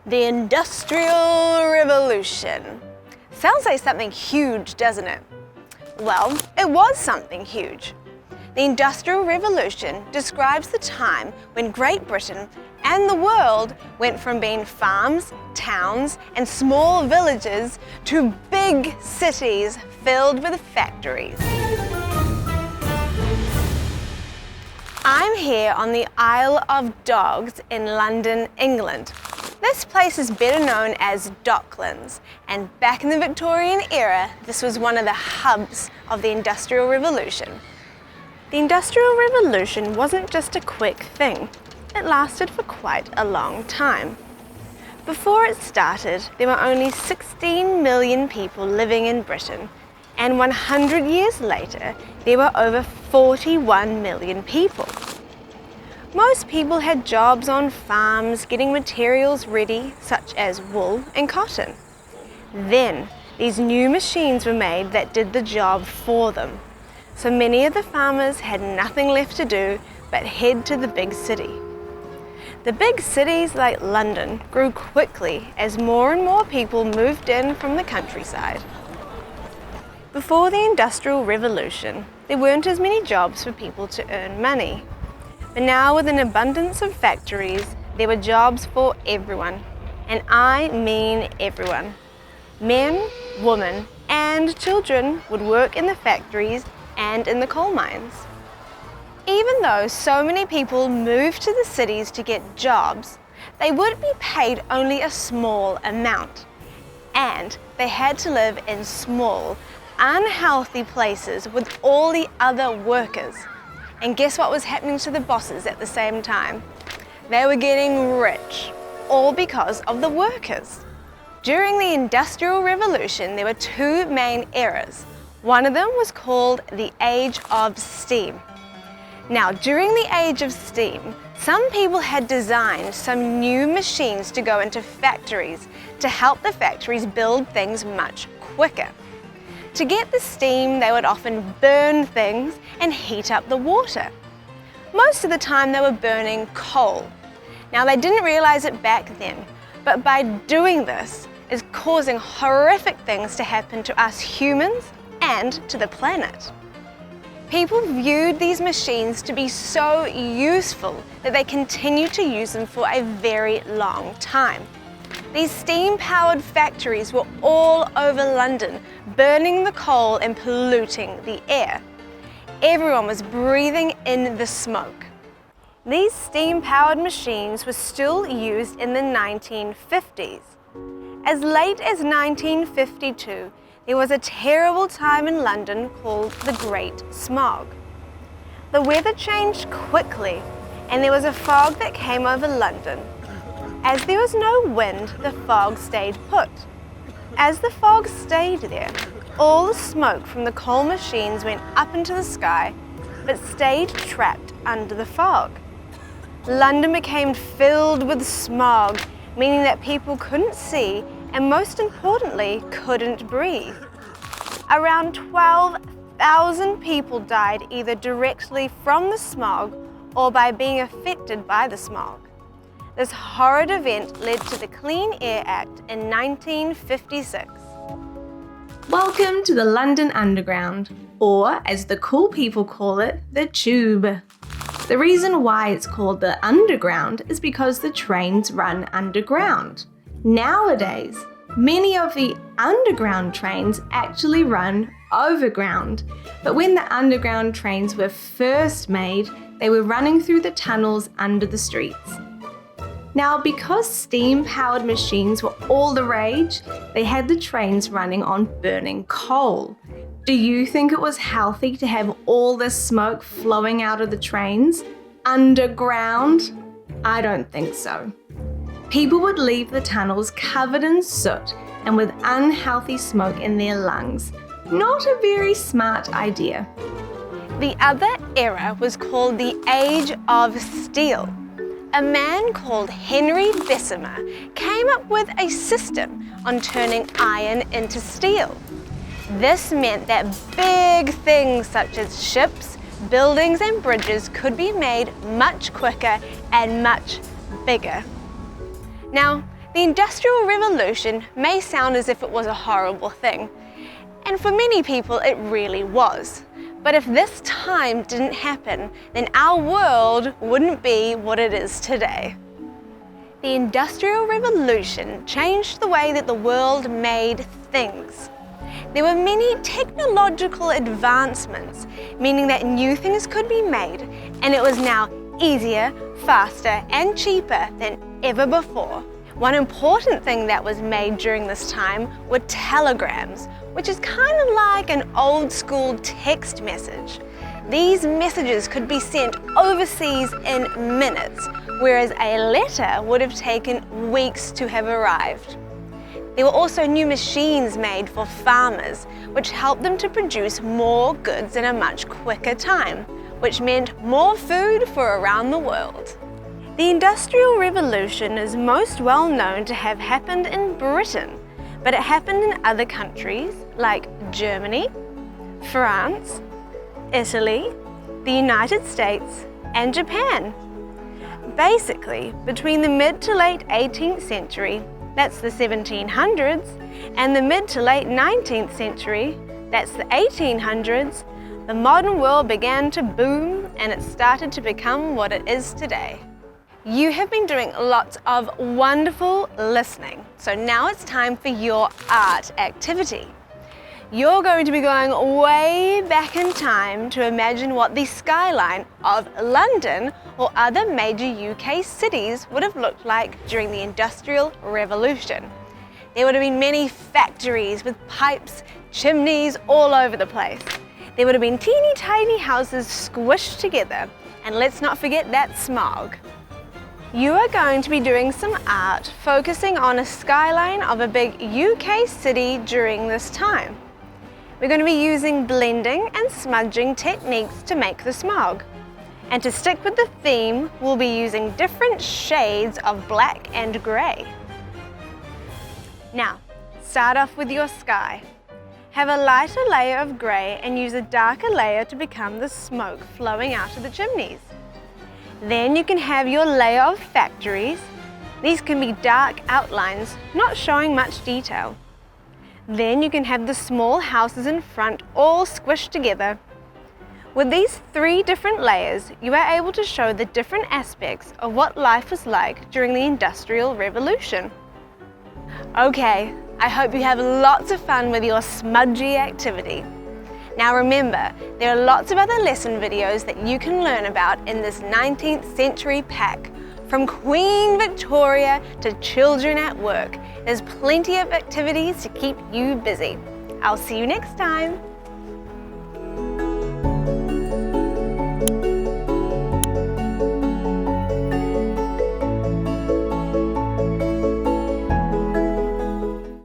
The Industrial Revolution. Sounds like something huge, doesn't it? Well, it was something huge. The Industrial Revolution describes the time when Great Britain and the world went from being farms, towns, and small villages to big cities filled with factories. I'm here on the Isle of Dogs in London, England. This place is better known as Docklands, and back in the Victorian era, this was one of the hubs of the Industrial Revolution. The Industrial Revolution wasn't just a quick thing. It lasted for quite a long time. Before it started, there were only 16 million people living in Britain, and 100 years later, there were over 41 million people. Most people had jobs on farms getting materials ready, such as wool and cotton. Then, these new machines were made that did the job for them. So many of the farmers had nothing left to do but head to the big city. The big cities like London grew quickly as more and more people moved in from the countryside. Before the Industrial Revolution, there weren't as many jobs for people to earn money. But now with an abundance of factories, there were jobs for everyone. And I mean everyone. Men, women, and children would work in the factories and in the coal mines. Even though so many people moved to the cities to get jobs, they would be paid only a small amount. And they had to live in small, unhealthy places with all the other workers. And guess what was happening to the bosses at the same time? They were getting rich, all because of the workers. During the Industrial Revolution, there were two main eras. One of them was called the Age of Steam. Now, during the Age of Steam, some people had designed some new machines to go into factories to help the factories build things much quicker. To get the steam, they would often burn things and heat up the water. Most of the time they were burning coal. Now they didn't realize it back then, but by doing this is causing horrific things to happen to us humans and to the planet. People viewed these machines to be so useful that they continued to use them for a very long time. These steam-powered factories were all over London, burning the coal and polluting the air. Everyone was breathing in the smoke. These steam-powered machines were still used in the 1950s. As late as 1952, there was a terrible time in London called the Great Smog. The weather changed quickly, and there was a fog that came over London. As there was no wind, the fog stayed put. As the fog stayed there, all the smoke from the coal machines went up into the sky, but stayed trapped under the fog. London became filled with smog, meaning that people couldn't see and most importantly, couldn't breathe. Around 12,000 people died either directly from the smog or by being affected by the smog. This horrid event led to the Clean Air Act in 1956. Welcome to the London Underground, or as the cool people call it, the Tube. The reason why it's called the Underground is because the trains run underground. Nowadays, many of the underground trains actually run overground, but when the underground trains were first made, they were running through the tunnels under the streets. Now, because steam-powered machines were all the rage, they had the trains running on burning coal. Do you think it was healthy to have all this smoke flowing out of the trains underground? I don't think so. People would leave the tunnels covered in soot and with unhealthy smoke in their lungs. Not a very smart idea. The other era was called the Age of Steel. A man called Henry Bessemer came up with a system on turning iron into steel. This meant that big things such as ships, buildings and bridges could be made much quicker and much bigger. Now, The Industrial Revolution may sound as if it was a horrible thing, and for many people it really was. But if this time didn't happen, then our world wouldn't be what it is today. The Industrial Revolution changed the way that the world made things. There were many technological advancements, meaning that new things could be made, and it was now easier, faster, and cheaper than ever before. One important thing that was made during this time were telegrams, which is kind of like an old school text message. These messages could be sent overseas in minutes, whereas a letter would have taken weeks to have arrived. There were also new machines made for farmers, which helped them to produce more goods in a much quicker time, which meant more food for around the world. The Industrial Revolution is most well known to have happened in Britain, but it happened in other countries like Germany, France, Italy, the United States, and Japan. Basically, between the mid to late 18th century, that's the 1700s, and the mid to late 19th century, that's the 1800s, the modern world began to boom and it started to become what it is today. You have been doing lots of wonderful listening, so now it's time for your art activity. You're going to be going way back in time to imagine what the skyline of London or other major UK cities would have looked like during the Industrial Revolution. There would have been many factories with pipes, chimneys all over the place. There would have been teeny tiny houses squished together, and let's not forget that smog. You are going to be doing some art focusing on a skyline of a big UK city during this time. We're going to be using blending and smudging techniques to make the smog. And to stick with the theme, we'll be using different shades of black and grey. Now, start off with your sky. Have a lighter layer of grey and use a darker layer to become the smoke flowing out of the chimneys. Then you can have your layer of factories. These can be dark outlines, not showing much detail. Then you can have the small houses in front all squished together. With these 3 different layers, you are able to show the different aspects of what life was like during the Industrial Revolution. Okay, I hope you have lots of fun with your smudgy activity. Now remember, there are lots of other lesson videos that you can learn about in this 19th century pack. From Queen Victoria to children at work, there's plenty of activities to keep you busy. I'll see you next time.